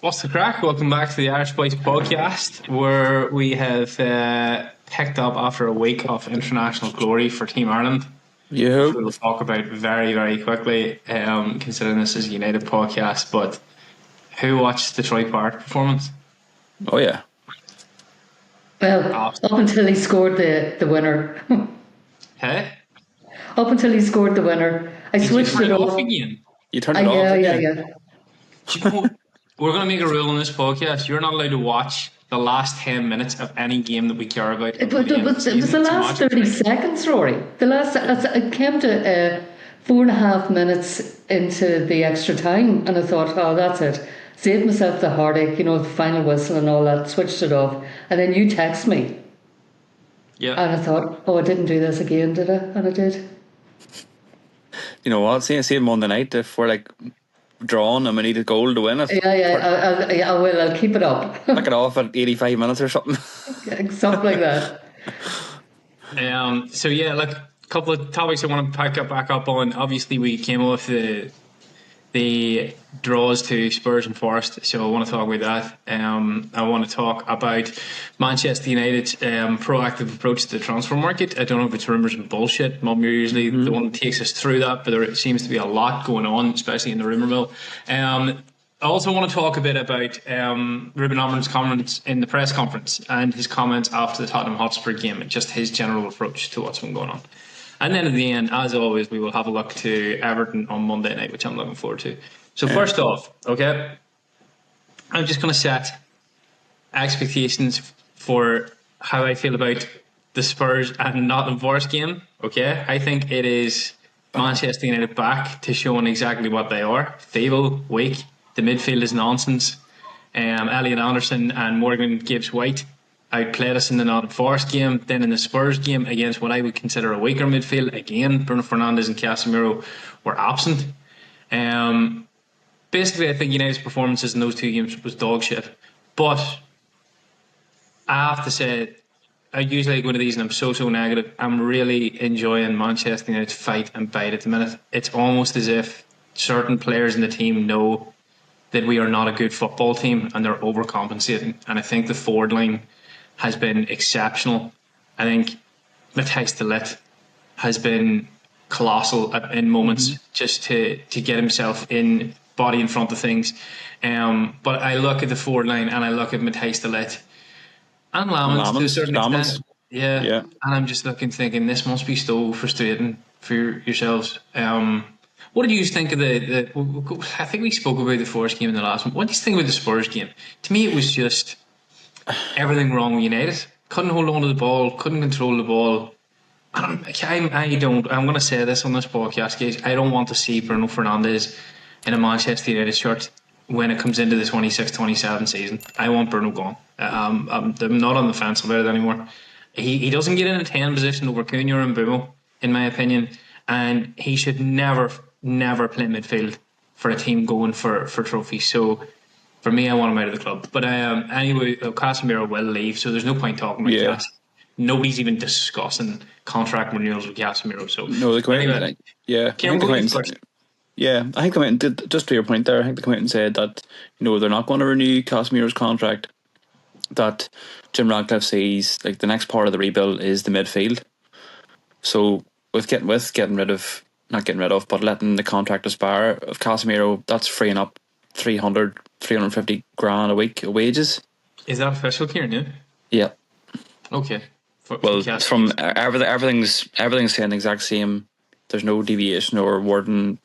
What's the crack? Welcome back to the Irish Boys podcast, where we have picked up after a week of international glory for Team Ireland, Yeah. which we will talk about very, very quickly, considering this is a United podcast. But who watched the Troy Park performance? Oh yeah. Well, up until he scored the winner. Hey? Up until he scored the winner. I Did you switched turn it it off off. again? You turned it off Yeah, again? yeah. Do you know, we're going to make a rule on this podcast. You're not allowed to watch the last 10 minutes of any game that we care about. It was the last 30 seconds, Rory. It came to 4.5 minutes into the extra time, and I thought, oh, that's it. Saved myself the heartache, the final whistle and all that, switched it off. And then you text me. Yeah. And I thought, oh, I didn't do this again, did I? And I did. You know what? See Monday night if we're drawn and we need a goal to win it. Yeah, I will. I'll keep it up. Knock it off at 85 minutes or something. Something like that. So yeah, a couple of topics I want to back up on. Obviously, we came off the draws to Spurs and Forest, so I want to talk about that. I want to talk about Manchester United's proactive approach to the transfer market. I don't know if it's rumours and bullshit. Mum, you're usually the one that takes us through that, but there seems to be a lot going on, especially in the rumour mill. I also want to talk a bit about Rubin Amorim's comments in the press conference and his comments after the Tottenham Hotspur game and just his general approach to what's been going on. And then at the end, as always, we will have a look to Everton on Monday night, which I'm looking forward to. So first off, okay, I'm just going to set expectations for how I feel about the Spurs and Nottingham Forest game, okay? I think it is Manchester United back to showing exactly what they are. Feeble, weak, the midfield is nonsense. Elliot Anderson and Morgan Gibbs-White outplayed us in the Nottingham Forest game. Then in the Spurs game against what I would consider a weaker midfield, again, Bruno Fernandes and Casemiro were absent. Basically, I think United's performances in those two games was dog shit. But I have to say, I usually go to these and I'm so negative. I'm really enjoying Manchester United's fight and bite at the minute. It's almost as if certain players in the team know that we are not a good football team and they're overcompensating. And I think the forward line has been exceptional. I think Matthijs de Ligt has been colossal in moments just to get himself in body in front of things. But I look at the forward line and I look at Matthijs de Ligt and Lamens to a certain extent. Yeah. And I'm just thinking this must be so frustrating for yourselves. What did you think of the I think we spoke about the Forest game in the last one. What do you think about the Spurs game? To me, it was just everything wrong with United. Couldn't hold on to the ball, couldn't control the ball. I'm going to say this on this podcast, guys. I don't want to see Bruno Fernandes in a Manchester United shirt when it comes into the 26-27 season. I want Bruno gone. I'm not on the fence about it anymore. He doesn't get in a 10 position over Cunha and Bumo, in my opinion, and he should never play midfield for a team going for trophies. So for me, I want him out of the club. But anyway, Casemiro will leave, so there's no point talking about Casemiro. Nobody's even discussing contract renewals with Casemiro. So no, they come out. I think they went just to your point there. I think they come out and said that they're not going to renew Casemiro's contract. That Jim Ratcliffe sees the next part of the rebuild is the midfield. So with getting rid of, not getting rid of, but letting the contract expire of Casemiro, that's freeing up 350 grand a week of wages. Is that official, Kieran? Yeah. Okay. From everything's saying the exact same. There's no deviation or wording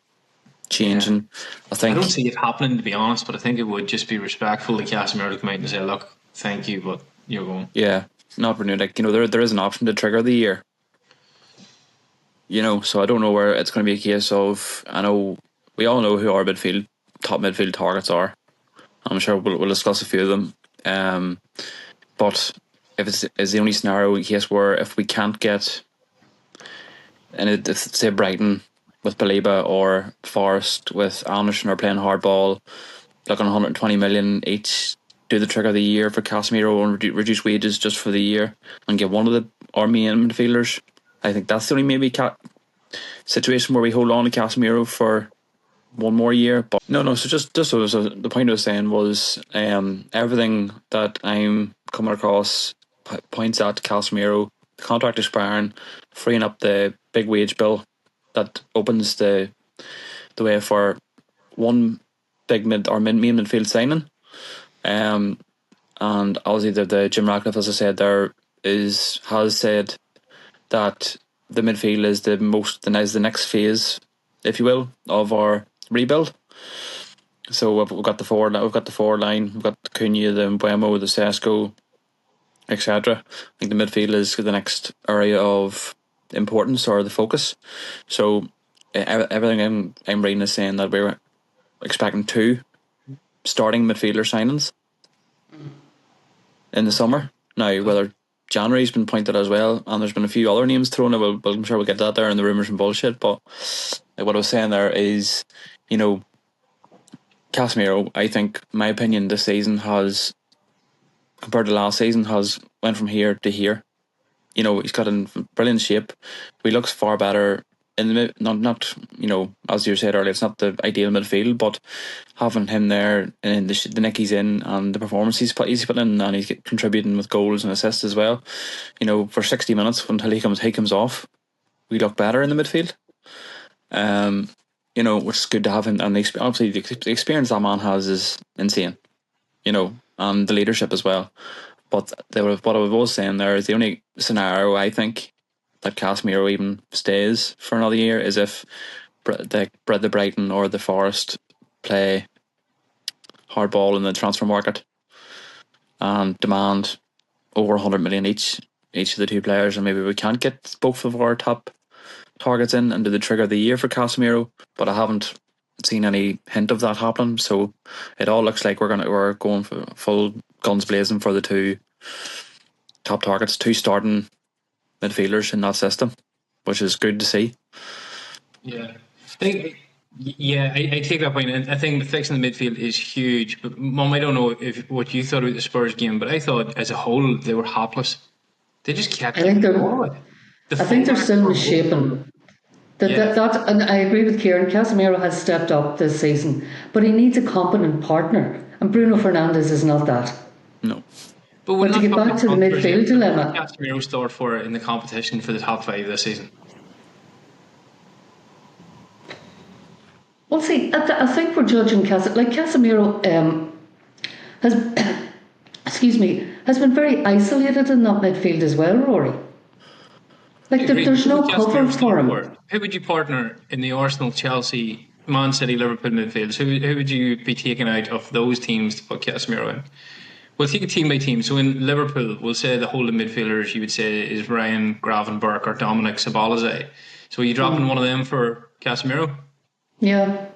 changing. Yeah. I don't see it happening, to be honest, but I think it would just be respectful to Casemiro to come out and say, look, thank you, but you're going. Yeah, not renewed. There is an option to trigger the year. So I don't know where it's going to be a case of. I know we all know who our top midfield targets are. I'm sure we'll discuss a few of them. But if it's the only scenario in case where if we can't get, and say Brighton with Baliba or Forest with Anderson are playing hardball, looking 120 million each, do the trigger of the year for Casemiro and reduce wages just for the year and get one of our main midfielders. I think that's the only maybe situation where we hold on to Casemiro for one more year. But no. So so the point I was saying was everything that I'm coming across points at Casemiro, the contract expiring, freeing up the big wage bill that opens the way for one big main midfield signing. And obviously the Jim Ratcliffe, as I said there, has said that the midfield is the next phase, if you will, of our rebuild. So we've got the forward line, we've got Cunha, the Mbuemo, the Sesko, etc. I think the midfield is the next area of importance or the focus. So everything I'm reading is saying that we're expecting 2 starting midfielder signings in the summer. Now, whether January's been pointed as well, and there's been a few other names thrown out, I'm sure we'll get that there in the rumours and bullshit, but what I was saying there is, Casemiro, I think, my opinion, this season has, compared to last season, has went from here to here. He's got in brilliant shape. He looks far better in the not as you said earlier, it's not the ideal midfield, but having him there and the nick he's in and the performance he's put in, and he's contributing with goals and assists as well. For 60 minutes until he comes off, we look better in the midfield. Which is good to have him, and obviously the experience that man has is insane. And the leadership as well. But what I was saying there is the only scenario I think that Casemiro even stays for another year is if the Brighton or the Forest play hardball in the transfer market and demand over 100 million each of the 2 players, and maybe we can't get both of our top targets in and do the trigger of the year for Casemiro. But I haven't seen any hint of that happening, so it all looks like we're going for full guns blazing for the 2 top targets, 2 starting midfielders in that system, which is good to see. Yeah, I take that point, and I think fixing the midfield is huge. But Mum, I don't know what you thought about the Spurs game, but I thought as a whole they were hapless. They just kept. I think they're still misshapen. That, and I agree with Kieran. Casemiro has stepped up this season, but he needs a competent partner, and Bruno Fernandes is not that. No. But to get back to the midfield dilemma, Casemiro start for in the competition for the top 5 this season. Well, see, I think we're judging Casemiro has, has been very isolated in that midfield as well, Rory. There's no cover for him. Who would you partner in the Arsenal, Chelsea, Man City, Liverpool midfields? Who would you be taking out of those teams to put Casemiro in? We'll take it team by team. So in Liverpool, we'll say the whole of midfielders you would say is Ryan Gravenberch or Dominic Szoboszlai. So are you dropping one of them for Casemiro? Yeah.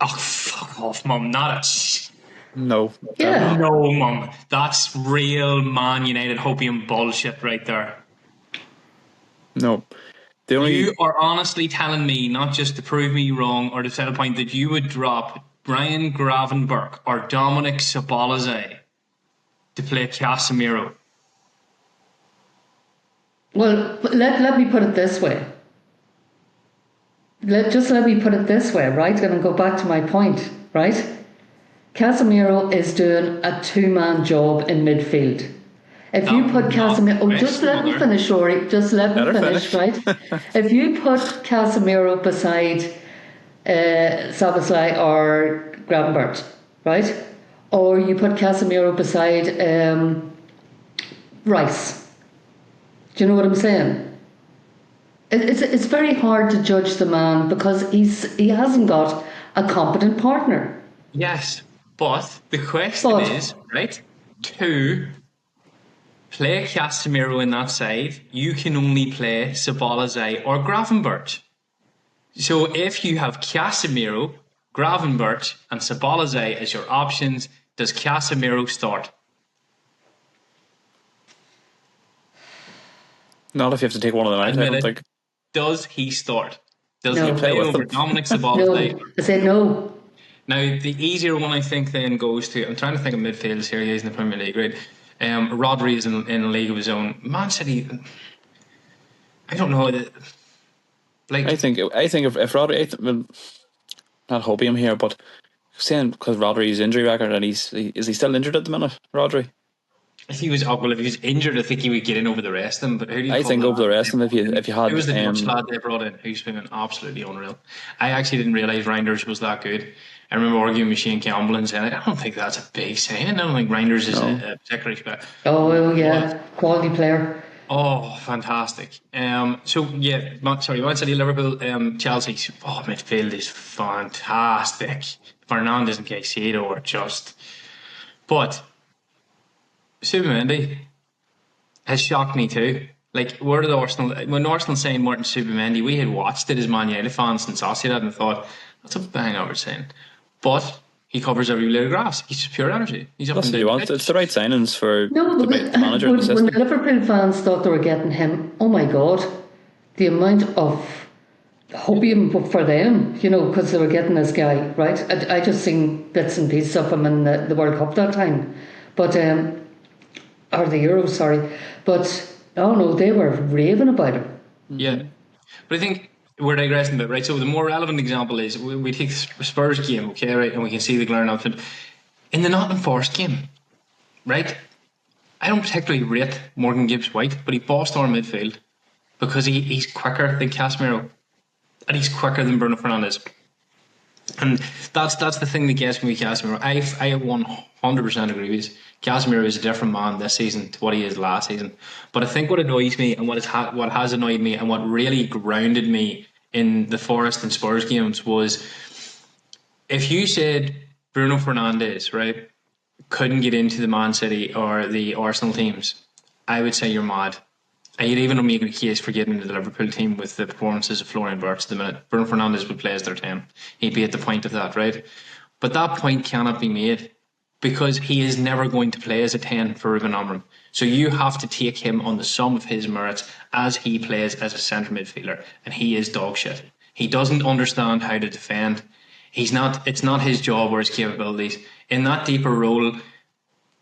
Oh, fuck off, Mum. Not a... No. Yeah. No, Mum. That's real Man United hopium bullshit right there. No. You are honestly telling me, not just to prove me wrong or to set a point, that you would drop Ryan Gravenberch or Dominic Szoboszlai to play Casemiro? Well, let me put it this way. Let me put it this way, right? And I'll go back to my point, right? Casemiro is doing a 2-man job in midfield. If you put Casemiro... just let me finish, Rory. Just let me finish, right? If you put Casemiro beside Szoboszlai or Gravenberch, right? Or you put Casemiro beside Rice. Do you know what I'm saying? It's very hard to judge the man because he hasn't got a competent partner. Yes, but the question is, right, to play Casemiro in that side, you can only play Szoboszlai or Gravenberch. So if you have Casemiro, Gravenberch and Szoboszlai as your options, does Casemiro start? Not if you have to take one of them out, I don't think. Does he start? Does No. he play over Dominic Szoboszlai? No, I say no. Now, the easier one I think then goes to, I'm trying to think of midfielders here, he's in the Premier League, right? Rodri is in a league of his own. Man City, I don't know. I think if Rodri, not hoping him here, but saying because Rodri's injury record, and is he still injured at the minute, Rodri? If he was if he was injured, I think he would get in over the rest of them. But who do you I call think the over lad the that rest they of them, brought in? if you had Who was the Dutch lad they brought in? Who's been absolutely unreal. I actually didn't realise Reinders was that good. I remember arguing with Shane Campbell and saying, I don't think that's a big saying. I don't think Reinders is a particularly special. Oh yeah, quality player. Oh, fantastic. So yeah, Man City, Liverpool, Chelsea. Oh, midfield is fantastic. Fernandes and Caicedo are just. But Subamendi has shocked me too. Like, where did when Arsenal signed Martin Subamendi, we had watched it as Man United fans and Sociedad and thought, that's a bang over saying. But he covers every blade of grass. He's just pure energy. He's up that's and what down you the want. pitch. It's the right signings for No, the manager and the when system. the Liverpool fans thought they were getting him, oh my God, the amount of hopium for them, because they were getting this guy, right? I just seen bits and pieces of him in the World Cup that time, but or the Euros, sorry, but oh no, they were raving about him. Yeah. But I think we're digressing a bit, right? So the more relevant example is we take the Spurs game, okay, right? And we can see the glaring outfit. In the Nottingham Forest game, right? I don't particularly rate Morgan Gibbs White, but he bossed our midfield because he's quicker than Casemiro and he's quicker than Bruno Fernandes. And that's the thing that gets me with Casemiro. I 100% agree with you. Casemiro is a different man this season to what he is last season. But I think what annoys me and what has annoyed me and what really grounded me in the Forest and Spurs games was if you said Bruno Fernandes, right, couldn't get into the Man City or the Arsenal teams, I would say you're mad. I'd even make a case for getting into the Liverpool team with the performances of Florian Wirtz at the minute. Bruno Fernandes would play as their 10. He'd be at the point of that, right? But that point cannot be made because he is never going to play as a 10 for Rubin Amorim. So you have to take him on the sum of his merits as he plays as a centre midfielder, and he is dog shit. He doesn't understand how to defend. It's not his job or his capabilities. In that deeper role,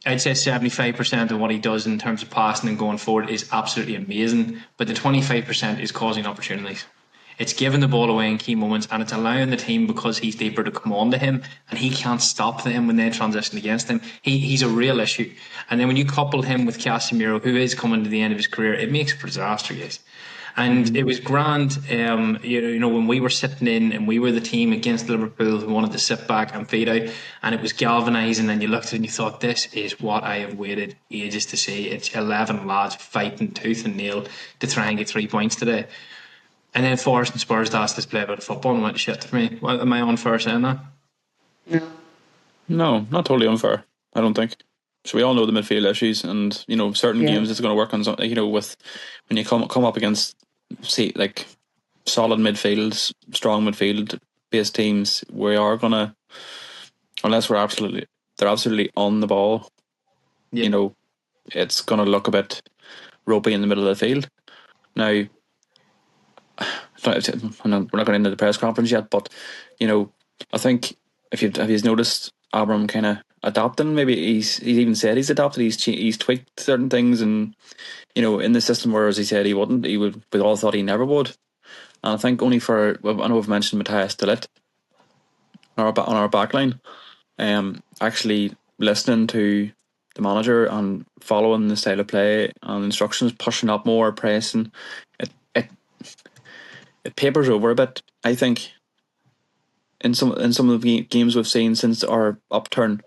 I'd say 75% of what he does in terms of passing and going forward is absolutely amazing, but the 25% is causing opportunities. It's giving the ball away in key moments, and it's allowing the team, because he's deeper, to come on to him, and he can't stop them when they transition against him. He's a real issue. And then when you couple him with Casemiro, who is coming to the end of his career, it makes it for disaster, guys. And it was grand, when we were sitting in and we were the team against Liverpool who wanted to sit back and fade out, and it was galvanising, and you looked at it and you thought, this is what I have waited ages to see. It's 11 lads fighting tooth and nail to try and get 3 points today. And then Forest and Spurs asked us to play about football and went shit for me. Well, am I unfair saying that? No, not totally unfair, I don't think. So we all know the midfield issues, and certain games it's going to work on. With when you come up against, say, like solid midfields, strong midfield based teams, we are gonna, unless they're absolutely on the ball. Yeah. It's gonna look a bit ropey in the middle of the field. Now, we're not going into the press conference yet, but I think if you've noticed Abram kind of adapting, maybe he's even said he's adapted, he's tweaked certain things, and in the system, whereas he said he wouldn't, we all thought he never would. And I think only I know we've mentioned Matthias de Ligt on our back line, actually listening to the manager and following the style of play and instructions, pushing up more, pressing, it papers over a bit, I think, in some of the games we've seen since our upturn,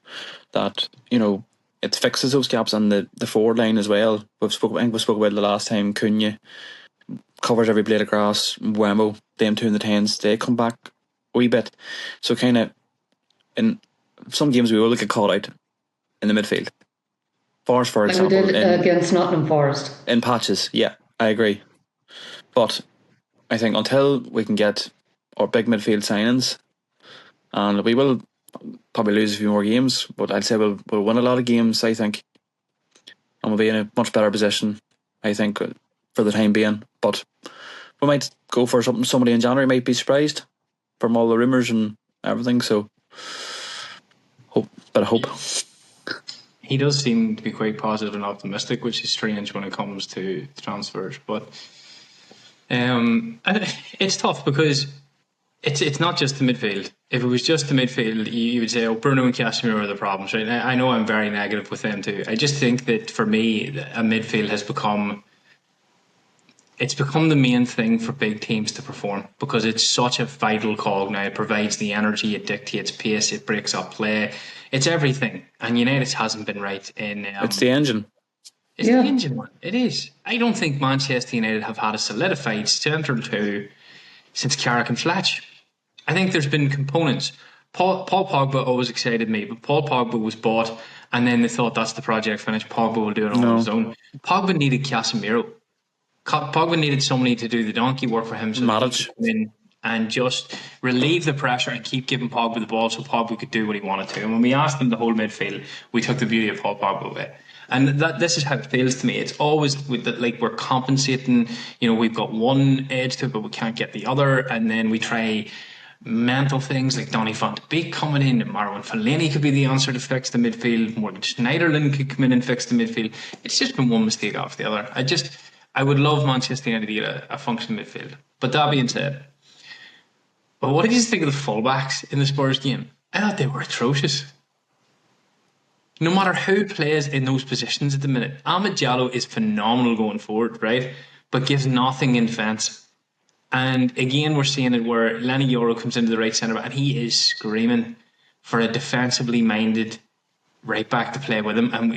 that it fixes those gaps on the forward line as well. I think we spoke about it the last time. Cunha covers every blade of grass. Wemo, them two in the tens, they come back a wee bit. So kind of in some games we will get caught out in the midfield. Forest, for example, like we did against Nottingham Forest. In patches, yeah, I agree. But I think until we can get our big midfield signings, and we will probably lose a few more games, but I'd say we'll win a lot of games, I think, and we'll be in a much better position, I think, for the time being. But we might go for somebody in January might be surprised from all the rumours and everything, so hope. He does seem to be quite positive and optimistic, which is strange when it comes to transfers. But it's tough because It's not just the midfield. If it was just the midfield, you would say, "Oh, Bruno and Casemiro are the problems." Right? I know I'm very negative with them too. I just think that for me, a midfield has become the main thing for big teams to perform because it's such a vital cog now. It provides the energy, it dictates pace, it breaks up play. It's everything. And United hasn't been right in. It's the engine. It's the engine one. It is. I don't think Manchester United have had a solidified central two since Carrick and Fletch. I think there's been components. Paul Pogba always excited me, but Paul Pogba was bought and then they thought that's the project finished. Pogba will do it all on his own. Pogba needed Casemiro. Pogba needed somebody to do the donkey work for him so that he could come in and just relieve the pressure and keep giving Pogba the ball so Pogba could do what he wanted to. And when we asked him to hold midfield, we took the beauty of Paul Pogba away. And this is how it feels to me. It's always like we're compensating. We've got one edge to it, but we can't get the other. And then we try mental things like Donny van de Beek coming in, and Marwan Fellaini could be the answer to fix the midfield. Morgan Schneiderlin could come in and fix the midfield. It's just been one mistake after the other. I would love Manchester United to get a functioning midfield. But that being said, what did you think of the fullbacks in the Spurs game? I thought they were atrocious. No matter who plays in those positions at the minute, Ahmed Diallo is phenomenal going forward, right? But gives nothing in defence. And again, we're seeing it where Lenny Yoro comes into the right centre back and he is screaming for a defensively minded right back to play with him. And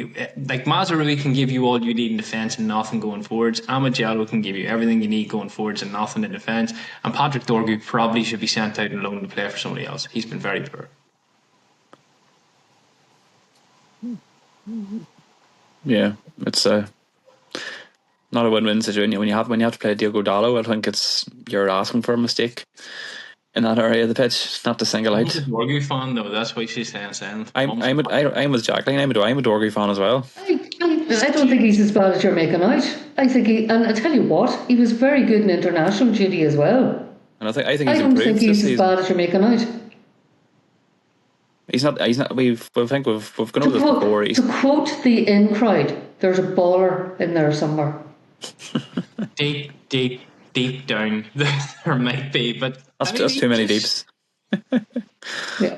like Mazraoui can give you all you need in defence and nothing going forwards. Ahmed Diallo can give you everything you need going forwards and nothing in defence. And Patrick Dorgu probably should be sent out and loaned to play for somebody else. He's been very poor. Yeah, it's not a win-win situation. When you have to play Diogo Dallo, I think you're asking for a mistake in that area of the pitch, not to single out. I'm a Dorgu fan though. That's why she's saying. I'm with Jacqueline. I'm a Dorgu fan as well. I don't think he's as bad as you're making out. I think and I tell you what, he was very good in international duty as well. And I think he's improved. I don't think he's as bad as you're making out. He's not. We've gone over this before. To quote the in crowd, there's a baller in there somewhere. Deep down, there might be, but that's too many deeps. Yeah.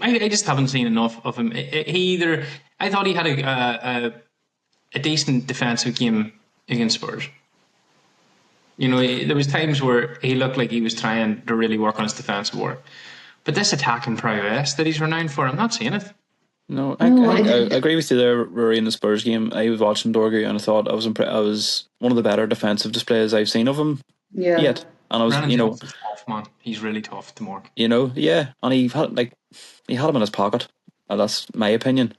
I just haven't seen enough of him. I thought he had a decent defensive game against Spurs. There was times where he looked like he was trying to really work on his defensive work. But this attacking prowess that he's renowned for, I'm not seeing it. No, I agree with you there, Rory, in the Spurs game. I was watching Dorgu and I thought I was one of the better defensive displays I've seen of him yet. And I was, Brandon tough, man. He's really tough to mark. And he had him in his pocket. That's my opinion.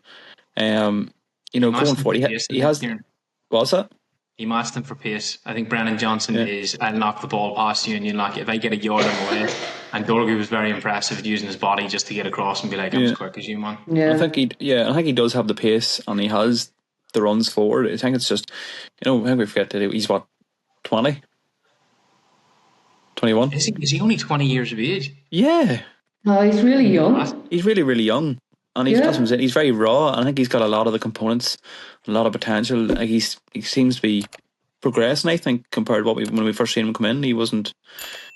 Going forward, he has. What's that? He matched him for pace. I think Brennan Johnson is, I'll knock the ball past you and you knock it. If I get a yard on the way. And Dorgu was very impressive at using his body just to get across and be like, I'm as quick as you, man. Yeah. I think he does have the pace and he has the runs forward. I think it's just, I think we forget to do, he's what, 20? 21? Is he only 20 years of age? Yeah. No, he's really young. He's really, really young. And he's very raw. I think he's got a lot of the components, a lot of potential. Like he seems to be progressing, I think, compared to when we first seen him come in. He was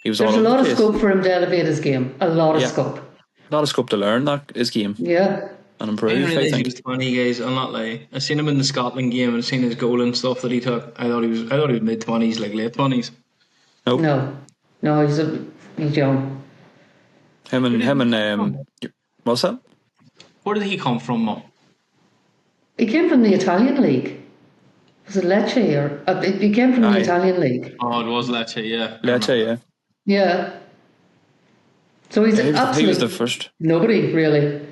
There's a lot of scope for him to elevate his game. A lot of scope. A lot of scope to learn his game. Yeah. And improve. I didn't realise he was 20, guys. I'll not lie. I seen him in the Scotland game and I seen his goal and stuff that he took. I thought he was mid-20s, like late 20s. Nope. No, he's young. Him and what's that? Where did he come from, Mum? He came from the Italian league. Was it Lecce or he came from the Italian league? Oh, it was Lecce, yeah. Lecce, yeah. Yeah. So he was the first. Nobody really.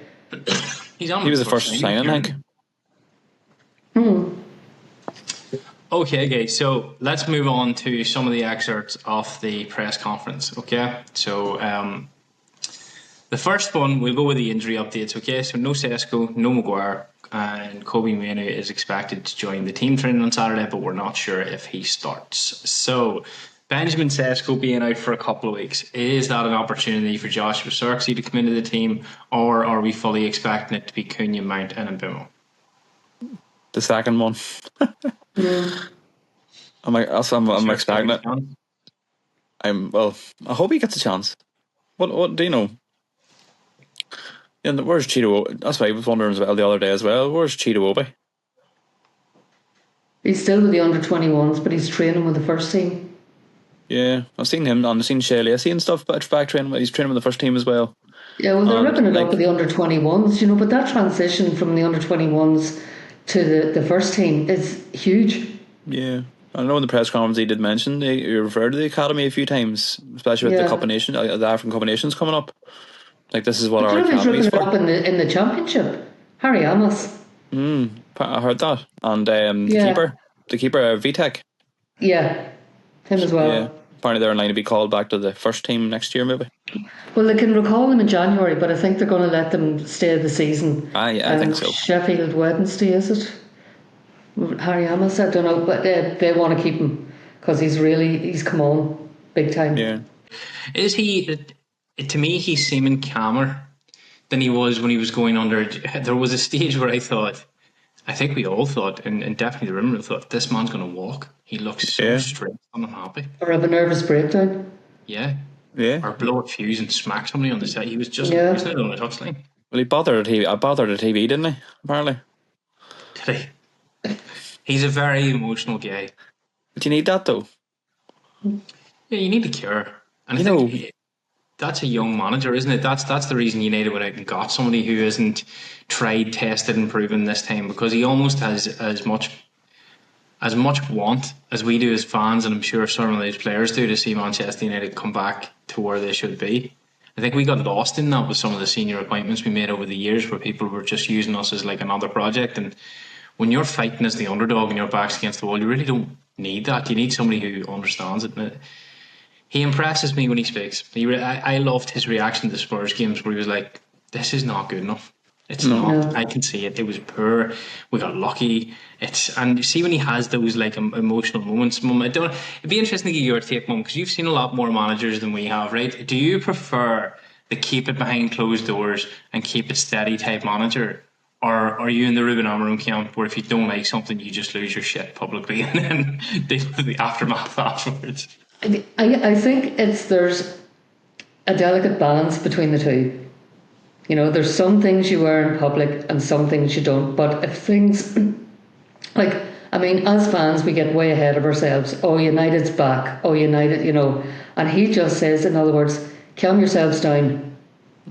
He was the first signing, I think. Okay, guys. So let's move on to some of the excerpts of the press conference. Okay, so the first one, we'll go with the injury updates. Okay, so no Sesko, no Maguire, and Kobe Mainoo is expected to join the team training on Saturday, but we're not sure if he starts. So Benjamin Sesko being out for a couple of weeks, is that an opportunity for Joshua Zirkzee to come into the team, or are we fully expecting it to be Cunha, Mount and Mbeumo? The second one. I'm expecting it. I hope he gets a chance. What do you know? And where's Cheeto? That's why I was wondering as well the other day as well. Where's Cheeto Obi? He's still with the under-21s, but he's training with the first team. Yeah, I've seen him on the scene Shelley. I've seen stuff back training. He's training with the first team as well. Yeah, well, they're ripping it up with the under-21s, but that transition from the under-21s to the first team is huge. Yeah. I know in the press conference he did mention he referred to the academy a few times, especially with the Cup of Nations, the African Cup of Nations coming up. Like, this is what our academy's for. Ripping it up in the championship. Harry Amos. I heard that. And the keeper, Vitek. Yeah, him as well. Yeah, apparently they're in line to be called back to the first team next year, maybe. Well, they can recall them in January, but I think they're going to let them stay the season. I think so. Sheffield Wednesday, is it? Harry Amos, I don't know, but they want to keep him because he's come on big time. Yeah. Is he? To me, he's seeming calmer than he was when he was going under. There was a stage where I think we all thought, and definitely the room thought, this man's going to walk. He looks so straight and unhappy. Or have a nervous breakdown. Yeah. Or blow a fuse and smack somebody on the side. He was just not on the touchline. Well, he bothered the TV, didn't he? Apparently. Did he? He's a very emotional guy. But you need that, though. Yeah, you need a cure. And I think that's a young manager, isn't it? That's the reason United went out and got somebody who isn't tried, tested and proven this time, because he almost has as much want as we do as fans, and I'm sure some of these players do, to see Manchester United come back to where they should be. I think we got lost in that with some of the senior appointments we made over the years, where people were just using us as like another project. And when you're fighting as the underdog and your back's against the wall, you really don't need that. You need somebody who understands it. And he impresses me when he speaks. I loved his reaction to the Spurs games, where he was like, this is not good enough. It's not. I can see it. It was poor. We got lucky. And you see when he has those like emotional moments, Mum, it'd be interesting to get your take, Mum, because you've seen a lot more managers than we have, right? Do you prefer the keep it behind closed doors and keep it steady type manager? Or are you in the Rubin Amorim camp, where if you don't like something, you just lose your shit publicly and then deal with the aftermath afterwards? I think there's a delicate balance between the two. There's some things you wear in public and some things you don't. But if things, as fans, we get way ahead of ourselves. Oh, United's back. Oh, United, And he just says, in other words, calm yourselves down.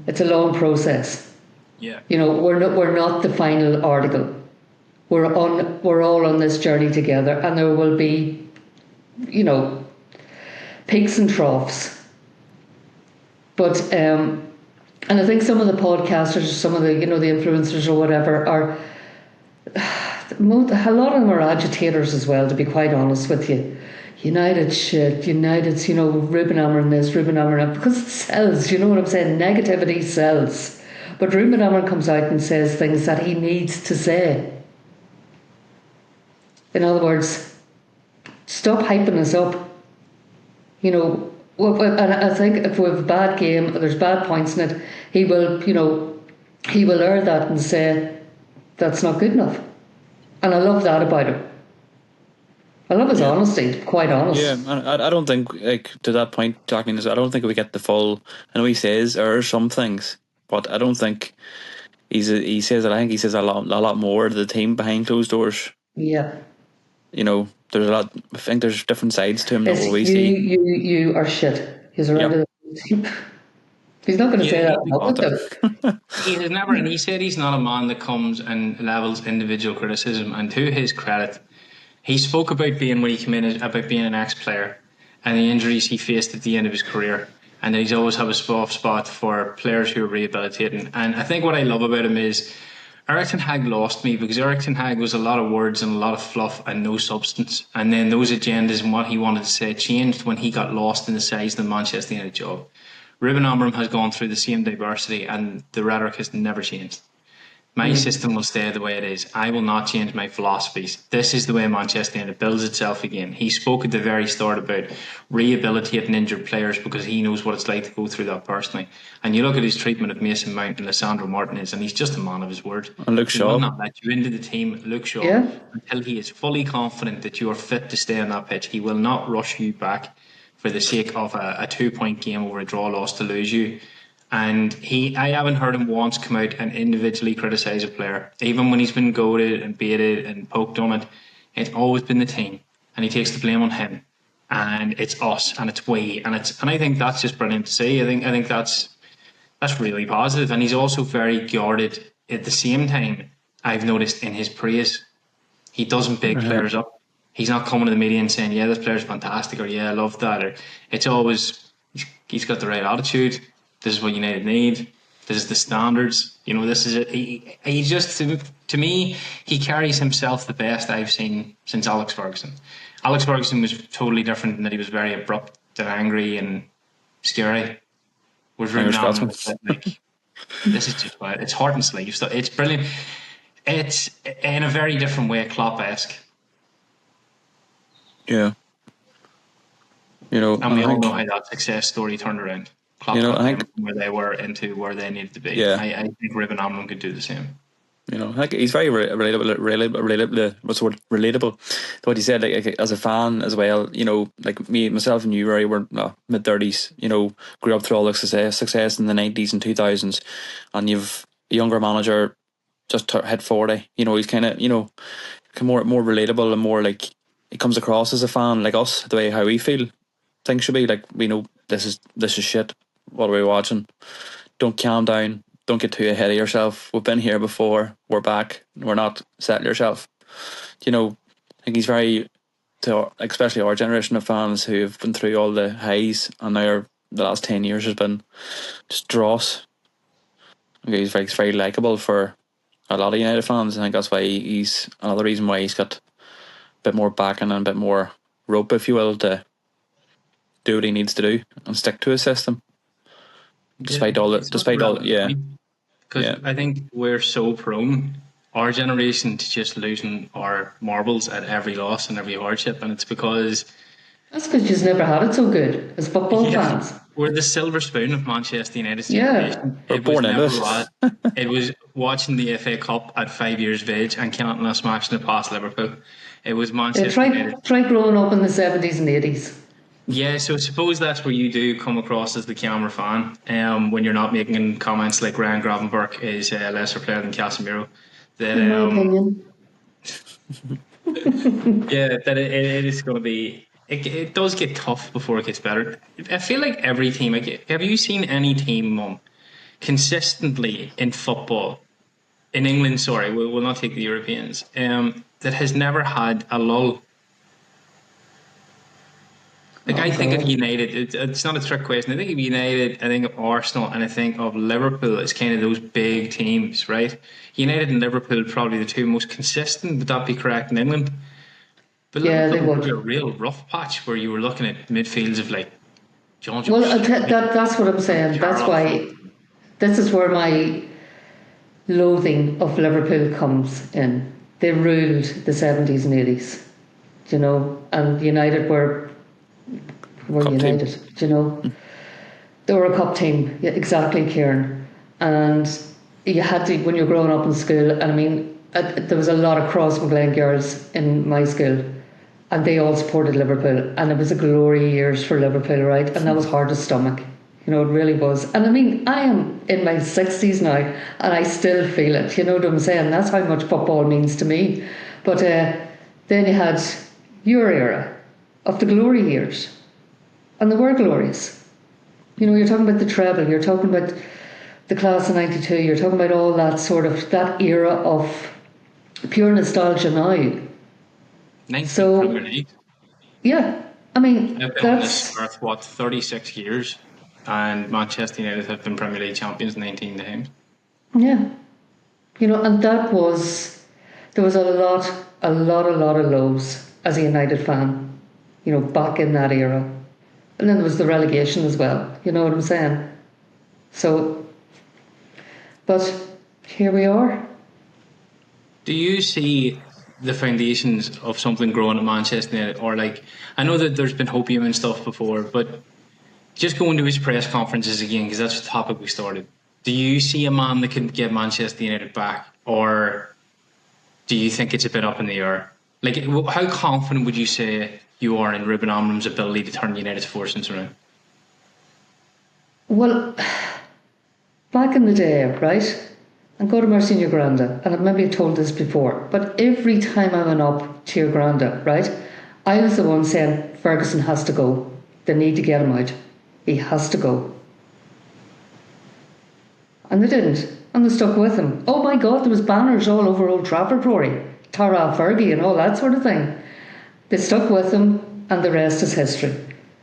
It's a long process. Yeah. We're not the final article. We're all on this journey together, and there will be, peaks and troughs. But and I think some of the podcasters, some of the the influencers or whatever a lot of them are agitators as well, to be quite honest with you. United shit, United's Rubin Amorim this, Rubin Amorim, because it sells. You know what I'm saying? Negativity sells. But Rubin Amorim comes out and says things that he needs to say. In other words, stop hyping us up. And I think if we have a bad game, there's bad points in it, he will air that and say that's not good enough. And I love that about him. I love his honesty, to be quite honest. Yeah, I don't think, to that point, talking this, I don't think we get the full. I know he says there are some things, but I don't think he says that. I think he says a lot more to the team behind closed doors. Yeah. There's a lot. I think there's different sides to him that we see. You are shit. He's around He's not going to say that. He has never, and he said he's not a man that comes and levels individual criticism. And to his credit, he spoke about being, when he came in, about being an ex-player and the injuries he faced at the end of his career, and that he's always had a soft spot for players who are rehabilitating. And I think what I love about him is Erik ten Hag lost me, because Erik ten Hag was a lot of words and a lot of fluff and no substance. And then those agendas and what he wanted to say changed when he got lost in the size of the Manchester United job. Rubin Amorim has gone through the same diversity, and the rhetoric has never changed. My system will stay the way it is. I will not change my philosophies. This is the way Manchester United builds itself again. He spoke at the very start about rehabilitating injured players, because he knows what it's like to go through that personally. And you look at his treatment of Mason Mount and Lissandro Martinez, and he's just a man of his word. And Luke Shaw. He will not let you into the team, Luke Shaw, until he is fully confident that you are fit to stay on that pitch. He will not rush you back for the sake of a 2-point game over a draw loss to lose you. And I haven't heard him once come out and individually criticise a player. Even when he's been goaded and baited and poked on it, it's always been the team. And he takes the blame on him. And it's us and it's we. And I think that's just brilliant to see. I think that's really positive. And he's also very guarded at the same time, I've noticed, in his praise. He doesn't big players up. He's not coming to the media and saying, yeah, this player's fantastic, or yeah, I love that. Or it's always, he's got the right attitude. This is what United need. This is the standards. This is it. He just, to me, he carries himself the best I've seen since Alex Ferguson. Alex Ferguson was totally different in that he was very abrupt and angry and scary. With Rubin, this is just it's heart and sleeve stuff. It's brilliant. It's in a very different way, Klopp-esque. Yeah. And we all know how that success story turned around. Klopp got them from where they were into where they needed to be. Yeah. I think Rubin Amram could do the same. He's very relatable. What's the word? Relatable to what he said. Like as a fan as well. Like myself and you, Rory, were mid-30s. Grew up through all the success in the 90s and 2000s, and you've a younger manager just hit 40. He's kind of more relatable and more like he comes across as a fan like us, the way how we feel things should be. Like we know this is shit. What are we watching? Don't calm down. Don't get too ahead of yourself. We've been here before. We're back. We're not setting yourself. I think he's very, especially our generation of fans who have been through all the highs, and now the last 10 years has been just dross. He's very likeable for a lot of United fans. I think that's why he's another reason why he's got a bit more backing and a bit more rope, if you will, to do what he needs to do and stick to his system. Despite all, yeah. Because I think we're so prone, our generation, to just losing our marbles at every loss and every hardship, and it's because... That's because you've never had it so good as football fans. We're the silver spoon of Manchester United's generation. We're born into it. It was watching the FA Cup at 5 years of age and Cantona smashing it past Liverpool. It was Manchester United. Try growing up in the 70s and 80s. Yeah, so suppose that's where you do come across as the camera fan, when you're not making comments like Ryan Gravenberch is a lesser player than Casemiro. That, in my opinion. That it is going to be... It does get tough before it gets better. I feel like every team... have you seen any team, Mum, consistently in football, in England, sorry, we'll not take the Europeans, that has never had a lull? I think of United, it's not a trick question. I think of United, I think of Arsenal, and I think of Liverpool as kind of those big teams, right? United and Liverpool probably the two most consistent. Would that be correct in England? But Liverpool was a real rough patch where you were looking at midfields of like John Jones. Well, that's what I'm saying. That's why this is where my loathing of Liverpool comes in. They ruled the 70s and 80s, and United were United, They were a cup team, exactly, Kieran. And you had to, when you're growing up in school, and I mean, there was a lot of Cross McGlen girls in my school, and they all supported Liverpool, and it was a glory years for Liverpool, right? And that was hard to stomach, it really was. And I mean, I am in my 60s now, and I still feel it, you know what I'm saying? That's how much football means to me. But then you had your era of the glory years. And they were glorious. You're talking about the treble, you're talking about the class of 92, you're talking about all that sort of, that era of pure nostalgia now. 19 Premier League. Yeah, I mean, I've been on this earth, 36 years, and Manchester United have been Premier League champions 19 times. Yeah. And that was, there was a lot of lows as a United fan, back in that era. And then there was the relegation as well. You know what I'm saying? So, but here we are. Do you see the foundations of something growing at Manchester United? Or I know that there's been hopium and stuff before, but just going to his press conferences again, because that's the topic we started. Do you see a man that can get Manchester United back? Or do you think it's a bit up in the air? Like, how confident would you say you are in Rubin Amram's ability to turn United's fortunes around? Well, back in the day, right? And go to Mercy and your granda, and I've maybe told this before, but every time I went up to your granda, right, I was the one saying Ferguson has to go. They need to get him out. He has to go. And they didn't. And they stuck with him. Oh my God, there was banners all over Old Trafford, Rory. Tara Fergie and all that sort of thing. They stuck with him, and the rest is history.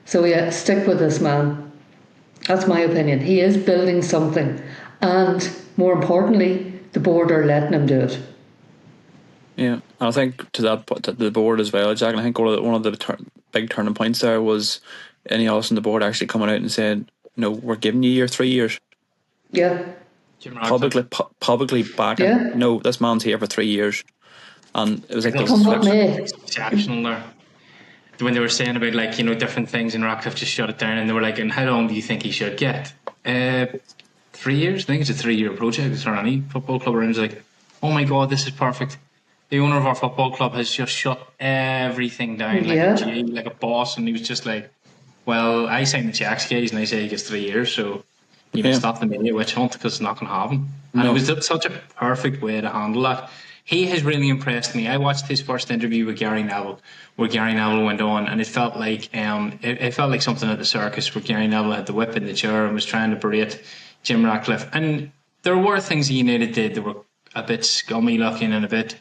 So yeah, stick with this man. That's my opinion. He is building something. And more importantly, the board are letting him do it. Yeah, and I think to the board as well, Jack. And I think one of the big turning points there was Ineos and the board actually coming out and saying, "No, we're giving you 3 years." Yeah. Publicly backing. Yeah. No, this man's here for 3 years, and it was like Come what may. Exceptional there. When they were saying about, like, different things, and Ratcliffe just shut it down, and they were like, "And how long do you think he should get?" 3 years. I think it's a 3-year project for any football club. And it's like, "Oh my God, this is perfect." The owner of our football club has just shut everything down like a boss, and he was just like, "Well, I signed the checks, guys, and I say he gets 3 years, so you can stop the media witch hunt because it's not going to happen." No. And it was such a perfect way to handle that. He has really impressed me. I watched his first interview with Gary Neville, where Gary Neville went on, and it felt like it felt like something at the circus, where Gary Neville had the whip in the chair and was trying to berate Jim Ratcliffe. And there were things United did that were a bit scummy looking and a bit.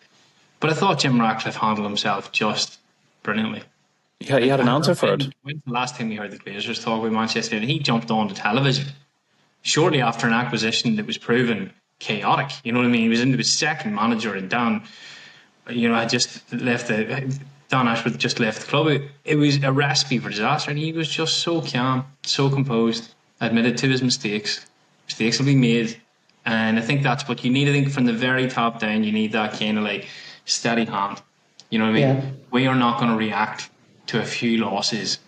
But I thought Jim Ratcliffe handled himself just brilliantly. Yeah, he had an answer for it. When the last time we heard the Glazers talk with Manchester United, he jumped on to television shortly after an acquisition that was proven chaotic. You know what I mean? He was into his second manager, and Dan, had just left Dan Ashworth just left the club. It was a recipe for disaster, and he was just so calm, so composed, admitted to his mistakes. Mistakes will be made. And I think that's what you need. I think from the very top down, you need that kind of like steady hand. You know what I mean? Yeah. We are not going to react to a few losses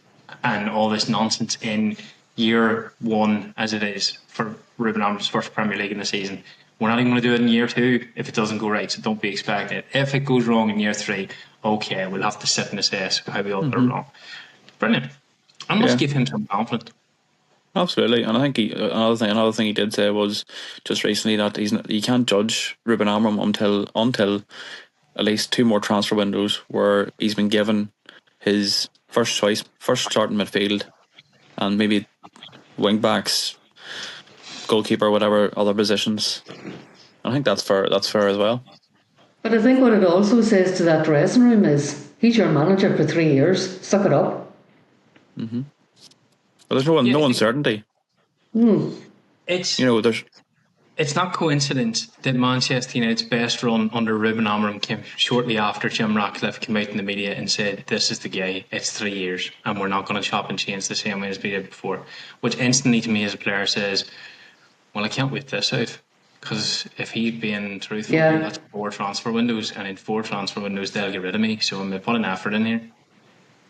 and all this nonsense in year one, as it is for Rubin Amram's first Premier League in the season. We're not even going to do it in year two if it doesn't go right, so don't be expecting it. If it goes wrong in year three, okay, we'll have to sit and assess how we all got it wrong. Brilliant. I must give him some confidence. Absolutely, and I think another thing he did say was just recently that you can't judge Rubin Amram until at least 2 more transfer windows where he's been given his first choice, first start in midfield, and maybe wing backs, goalkeeper, whatever other positions. I think that's fair. That's fair as well. But I think what it also says to that dressing room is he's your manager for 3 years. Suck it up. Mm-hmm. But there's no uncertainty. It's not coincidence that Manchester United's best run under Rubin Amram came shortly after Jim Ratcliffe came out in the media and said, "This is the guy, it's 3 years, and we're not going to chop and change the same way as we did before." Which instantly to me as a player says, well, I can't wait this out. Because if he'd been truthful, that's 4 transfer windows, and in 4 transfer windows they'll get rid of me, so I'm going to put an effort in here.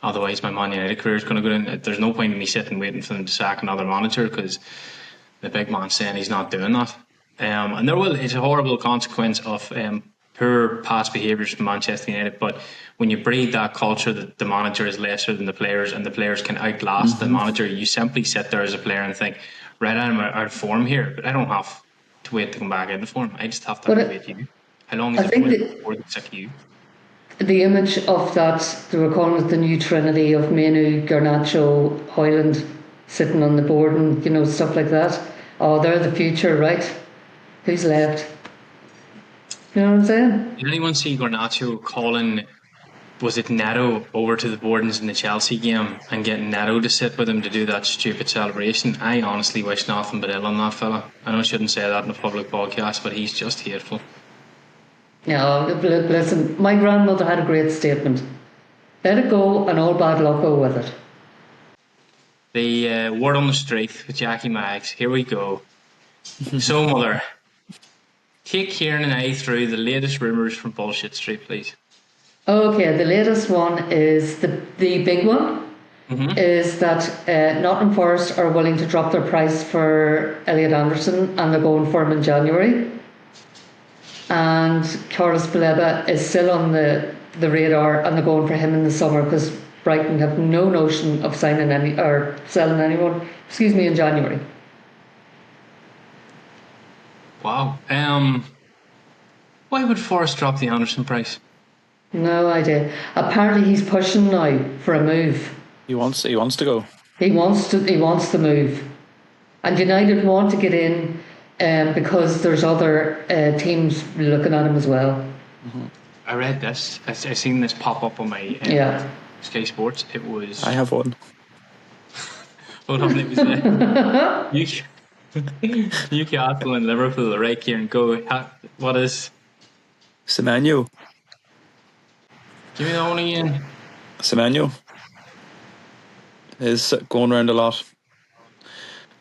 Otherwise my Man United career is going to go down. There's no point in me sitting waiting for them to sack another manager, because the big man's saying he's not doing that. And it's a horrible consequence of poor past behaviours from Manchester United. But when you breed that culture that the manager is lesser than the players and the players can outlast the manager, you simply sit there as a player and think, right, I'm out of form here, but I don't have to wait to come back into form. I just have to wait you. How long is it before they sick of you? The image of that, they were calling it the new trinity of Manu, Garnacho, Hoyland sitting on the board and stuff like that. Oh, they're the future, right? Who's left? You know what I'm saying? Did anyone see Garnacho calling, was it Neto, over to the boardings in the Chelsea game and getting Neto to sit with him to do that stupid celebration? I honestly wish nothing but ill on that fella. I know I shouldn't say that in a public podcast, but he's just hateful. Yeah, listen, my grandmother had a great statement. Let it go and all bad luck go with it. The word on the street with Jackie Maggs. Here we go. So, Mother, take Kieran and I through the latest rumours from Bullshit Street, please. Okay, the latest one is the big one. Is that Nottingham Forest are willing to drop their price for Elliot Anderson, and they're going for him in January. And Carlos Baleba is still on the the radar and they're going for him in the summer because Brighton have no notion of signing any or selling anyone. In January. Wow. Why would Forest drop the Anderson price? No idea. Apparently, he's pushing now for a move. He wants to go. He wants to move, and United want to get in because there's other teams looking at him as well. I read this. I seen this pop up on my Sky Sports. It was. I have one. Hold on, it was Newcastle and Liverpool right here and go. What is? Semenyo. Give me that one again. Semenyo is going around a lot.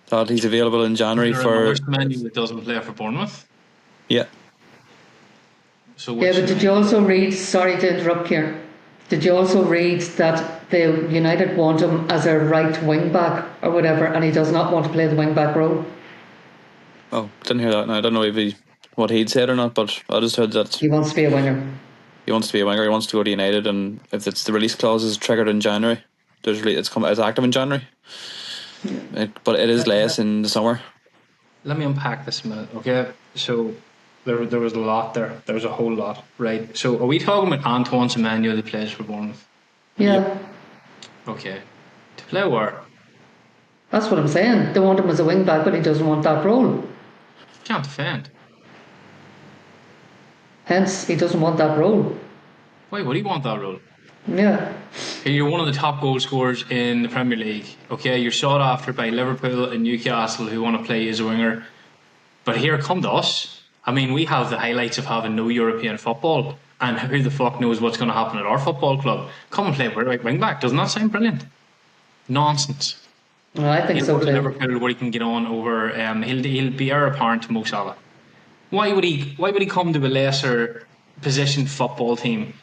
That he's available in January for. Semenyo that doesn't play for Bournemouth. Yeah. So but did you also read? Sorry to interrupt, Kieran. Did you also read that the United want him as a right wing back or whatever, and he does not want to play the wing back role? Oh, didn't hear that. No, I don't know what he'd said or not, but I just heard that he wants to be a winger. He wants to be a winger. He wants to go to United, and if it's the release clause is triggered in January, it's active in January. But it is less in the summer. Let me unpack this a minute, okay? So there was a lot there. There was a whole lot, right? So are we talking about Antoine Semenyo that plays for Bournemouth? Yeah. Yep. Okay. To play where? That's what I'm saying. They want him as a wing back, but he doesn't want that role. Can't defend. Hence, he doesn't want that role. Why would he want that role? Yeah. You're one of the top goal scorers in the Premier League. Okay, you're sought after by Liverpool and Newcastle who want to play you as a winger. But here, come to us. I mean, we have the highlights of having no European football, and who the fuck knows what's going to happen at our football club? Come and play right wing back. Doesn't that sound brilliant? Nonsense. Well, I think so too. Liverpool where he can get on over. He'll be heir apparent to Mo Salah. Why would he come to a lesser positioned football team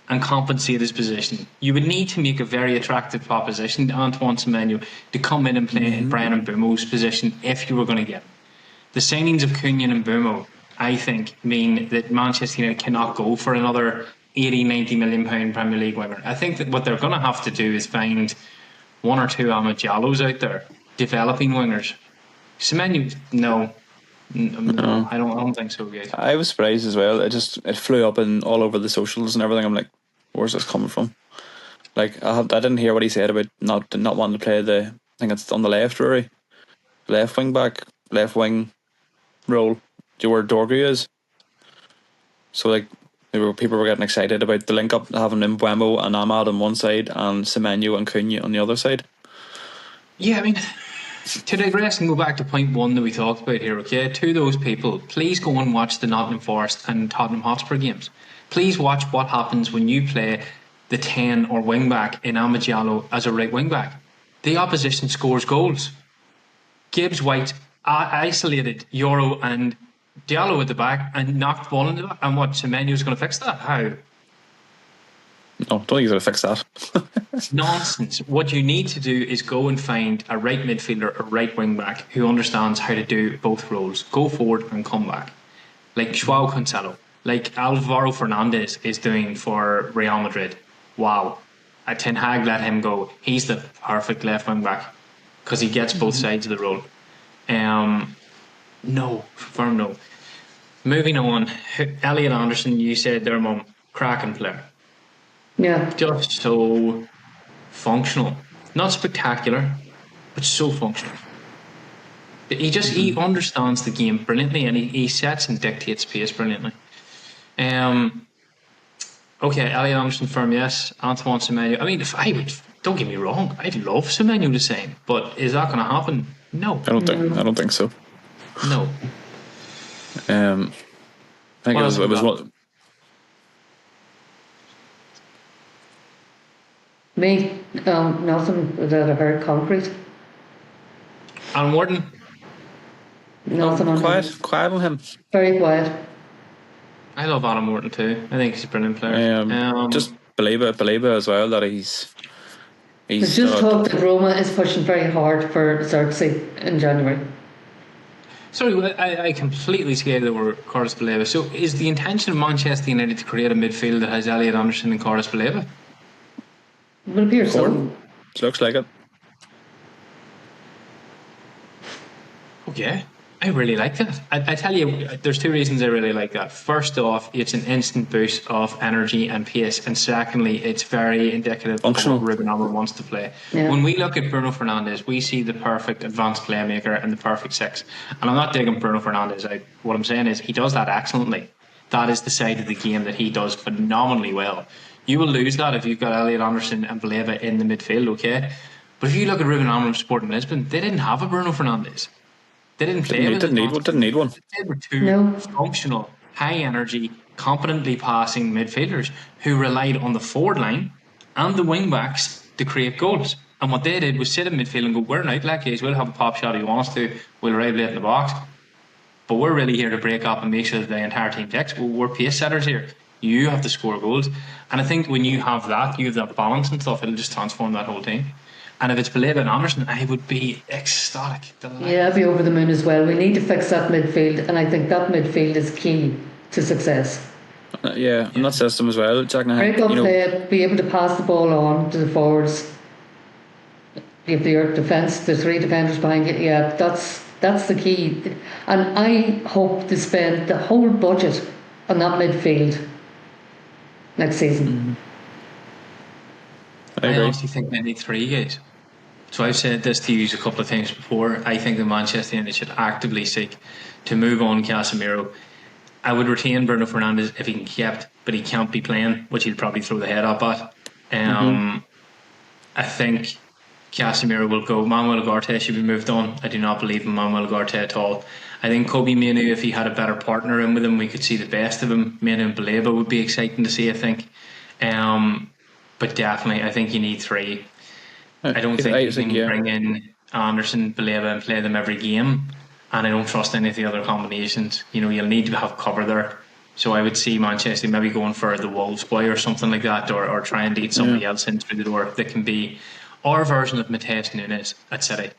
and compensate his position? You would need to make a very attractive proposition to Antoine Semenyo to come in and play in Brian Mbeumo's position if you were going to get him. The signings of Cunha and Mbeumo, I think, mean that Manchester United cannot go for another 80-90 million pound Premier League winger. I think that what they're going to have to do is find one or two Ahmed Diallos out there, developing wingers. Semenyo, no, I don't think so, guys. I was surprised as well. It flew up and all over the socials and everything. I'm like, where's this coming from? Like I didn't hear what he said about not wanting to play I think it's on the left, Rory, left wing role. Do you know where Dorgu is? So like people were getting excited about the link up, having Mbeumo and Ahmad on one side and Semenyo and Cunha on the other side. Yeah, I mean, to digress and go back to point one that we talked about here, okay? To those people, please go and watch the Nottingham Forest and Tottenham Hotspur games. Please watch what happens when you play the 10 or wing back in Ahmed Diallo as a right wing back. The opposition scores goals. Gibbs White isolated Euro and Diallo at the back and knocked the ball into that. And what, Semenyo's going to fix that? How? No, don't think he's going to fix that. Nonsense. What you need to do is go and find a right midfielder, a right wing back who understands how to do both roles. Go forward and come back. Like Joao Cancelo, like Alvaro Fernandez is doing for Real Madrid. Wow. Ten Hag let him go. He's the perfect left wing back because he gets both sides of the role. No, firm no. Moving on, Elliot Anderson, you said their mum, cracking player. Yeah. Just so functional. Not spectacular, but so functional. He understands the game brilliantly and he sets and dictates pace brilliantly. Okay, Elliot Anderson firm, yes. Antoine Semenyo. I mean, don't get me wrong, I'd love Semenyo to sign, but is that going to happen? No. I don't think so. No. I think it was what. Me, nothing that I heard concrete. Alan Wharton. Nothing on him. Quiet on him. Very quiet. I love Alan Wharton too. I think he's a brilliant player. Just Baleba as well. That he's There's just talk that Roma is pushing very hard for Xerxes in January. Sorry, I completely skipped over Carlos Baleba. So, is the intention of Manchester United to create a midfield that has Elliot Anderson and Carlos Baleba? It will appear so. According, it looks like it. Okay, I really like that. I tell you, there's two reasons I really like that. First off, it's an instant boost of energy and pace, and secondly, it's very indicative Functional. of what Rubin wants to play. Yeah. When we look at Bruno Fernandes, we see the perfect advanced playmaker and the perfect six. And I'm not digging Bruno Fernandes. What I'm saying is he does that excellently. That is the side of the game that he does phenomenally well. You will lose that if you've got Elliot Anderson and Baleba in the midfield, okay? But if you look at Rubin Amorim's Sporting Lisbon, they didn't have a Bruno Fernandes. They didn't play with Didn't need one. They were two functional, high energy, competently passing midfielders who relied on the forward line and the wing backs to create goals. And what they did was sit in midfield and go, we're an outlet case, we'll have a pop shot if you want us to, we'll arrive late in the box. But we're really here to break up and make sure that the entire team ticks. We're pace setters here. You have to score goals. And I think when you have that balance and stuff, it'll just transform that whole team. And if it's Baleba and Anderson, I would be ecstatic. Delighted. Yeah, I'd be over the moon as well. We need to fix that midfield, and I think that midfield is key to success. And that system as well. Jack, Break up play, be able to pass the ball on to the forwards. If your defence, the three defenders behind you, yeah, that's the key. And I hope to spend the whole budget on that midfield next season. I honestly think they need three guys. So I've said this to you a couple of times before. I think that Manchester United should actively seek to move on Casemiro. I would retain Bruno Fernandes if he can be kept, but he can't be playing, which he'll probably throw the head up at. I think Casemiro will go. Manuel Ugarte should be moved on. I do not believe in Manuel Ugarte at all. I think Kobe Manu, if he had a better partner in with him, we could see the best of him. Manu and Baleba would be exciting to see, I think. But definitely, I think you need three. I don't think you can bring in Anderson, Baleba and play them every game. And I don't trust any of the other combinations. You'll need to have cover there. So I would see Manchester maybe going for the Wolves boy or something like that, or trying to get somebody else in through the door that can be our version of Matheus Nunes at City.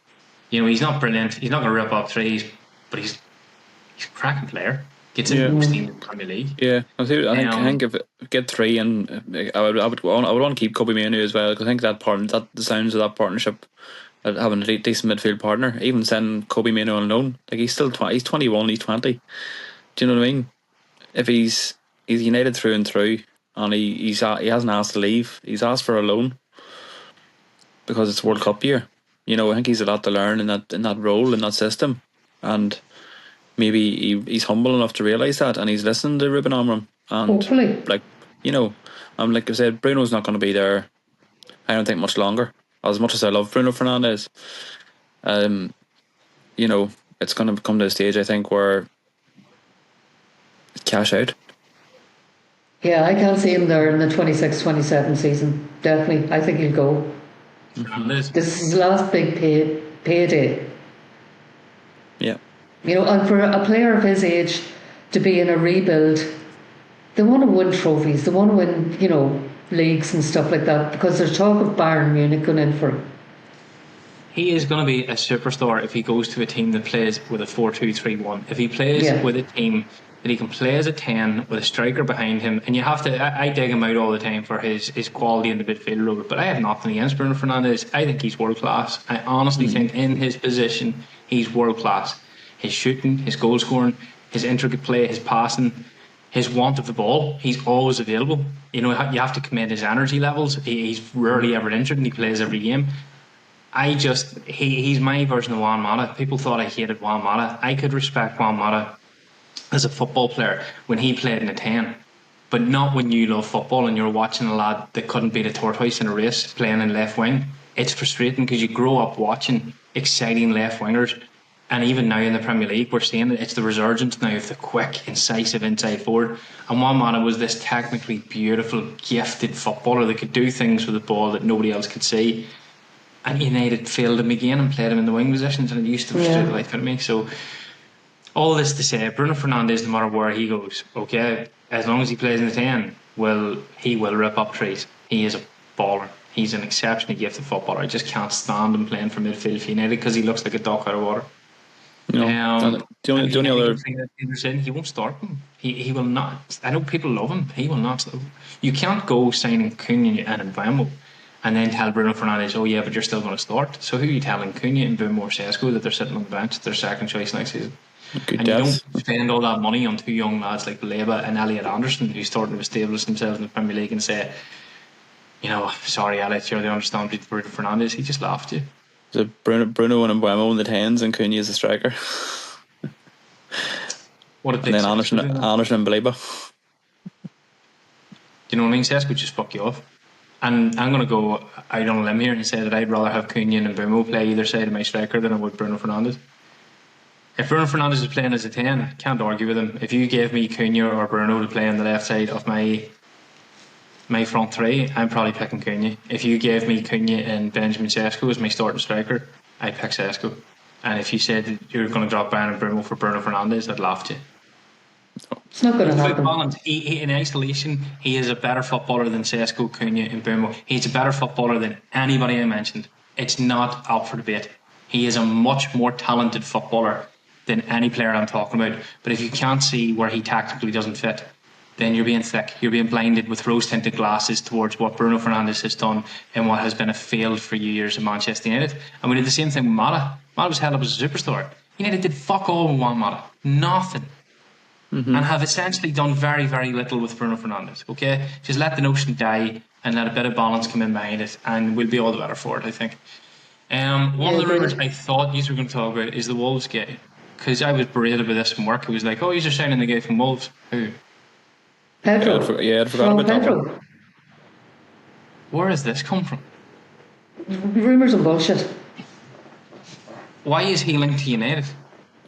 He's not brilliant. He's not going to rip up threes, but he's a cracking player. Gets in most teams in the Premier League. Yeah, I think if get three, and I would want to keep Kobe Manu as well, because I think that the sounds of that partnership, having a decent midfield partner, even sending Kobe Manu on loan, like he's 21, he's 20. Do you know what I mean? If he's United through and through, and he hasn't asked to leave, he's asked for a loan because it's World Cup year. I think he's a lot to learn in that role, in that system, and maybe he's humble enough to realise that, and he's listening to Rubin Amorim. And hopefully, like I said, Bruno's not going to be there, I don't think, much longer. As much as I love Bruno Fernandes, it's going to come to a stage, I think, where cash out. Yeah, I can't see him there in the 26-27 season. Definitely, I think he'll go. This is his last big payday. Yeah. And for a player of his age to be in a rebuild, they want to win trophies. They want to win, leagues and stuff like that, because there's talk of Bayern Munich going in for him. He is going to be a superstar if he goes to a team that plays with a 4-2-3-1. If he plays with a team that he can play as a 10 with a striker behind him, and you have to, I dig him out all the time for his quality in the midfield role, but I have nothing against Bruno Fernandes. I think he's world class. I honestly think in his position he's world class. His shooting, his goal scoring, his intricate play, his passing, his want of the ball, he's always available. You have to commend his energy levels. He's rarely ever injured and he plays every game. He's my version of Juan Mata. People thought I hated Juan Mata. I could respect Juan Mata as a football player when he played in a 10, but not when you love football and you're watching a lad that couldn't beat a tortoise in a race playing in left wing. It's frustrating because you grow up watching exciting left wingers, and even now in the Premier League we're seeing it's the resurgence now of the quick, incisive inside forward, and Juan Mata was this technically beautiful, gifted footballer that could do things with the ball that nobody else could see. And United failed him again and played him in the wing positions, and it used to frustrate the life out of me. So all this to say, Bruno Fernandes, no matter where he goes, okay, as long as he plays in the 10, he will rip up trees. He is a baller. He's an exceptionally gifted footballer. I just can't stand him playing for midfield for United because he looks like a duck out of water. You know, the only other He won't start him. He will not. I know people love him. He will not. You can't go signing Cunha and Mbeumo and then tell Bruno Fernandes, oh yeah, but you're still going to start. So who are you telling Cunha and Mbeumo or Sesko that they're sitting on the bench, their second choice next season? good and depth. You don't spend all that money on two young lads like Baleba and Elliot Anderson who's starting to establish themselves in the Premier League and say, you know, sorry Elliot, you're the understandable Bruno Fernandes. He just laughed you. So Bruno and Mbeumo in the 10s and Cunha is a striker. What a and then Anderson and Baleba. Do you know what I mean? Sesko just fuck you off. And I'm going to go out on a limb here and say that I'd rather have Cunha and Mbeumo play either side of my striker than I would Bruno Fernandes. If Bruno Fernandes is playing as a 10, can't argue with him. If you gave me Cunha or Bruno to play on the left side of my front three, I'm probably picking Cunha. If you gave me Cunha and Benjamin Sesko as my starting striker, I'd pick Sesko. And if you said that you're going to drop Bayern and Bruno for Bruno Fernandes, I'd laugh at you. It's not going to happen. Balance. He, in isolation, he is a better footballer than Sesko, Cunha and Mbeumo. He's a better footballer than anybody I mentioned. It's not up for debate. He is a much more talented footballer than any player I'm talking about. But if you can't see where he tactically doesn't fit, then you're being thick. You're being blinded with rose-tinted glasses towards what Bruno Fernandes has done in what has been a failed for years in Manchester United. And we did the same thing with Mata. Mata was held up as a superstar. United did fuck all with Juan Mata. Nothing. And have essentially done very, very little with Bruno Fernandes. Okay? Just let the notion die and let a bit of balance come in behind it, and we'll be all the better for it, I think. One of the rumours I thought you were going to talk about is the Wolves guy. Because I was berated about this from work. It was like, oh, you're signing the guy from Wolves. Who? Pedro. I'd forgot about Pedro. that one. Where has this come from? Rumours and bullshit. Why is he linked to United?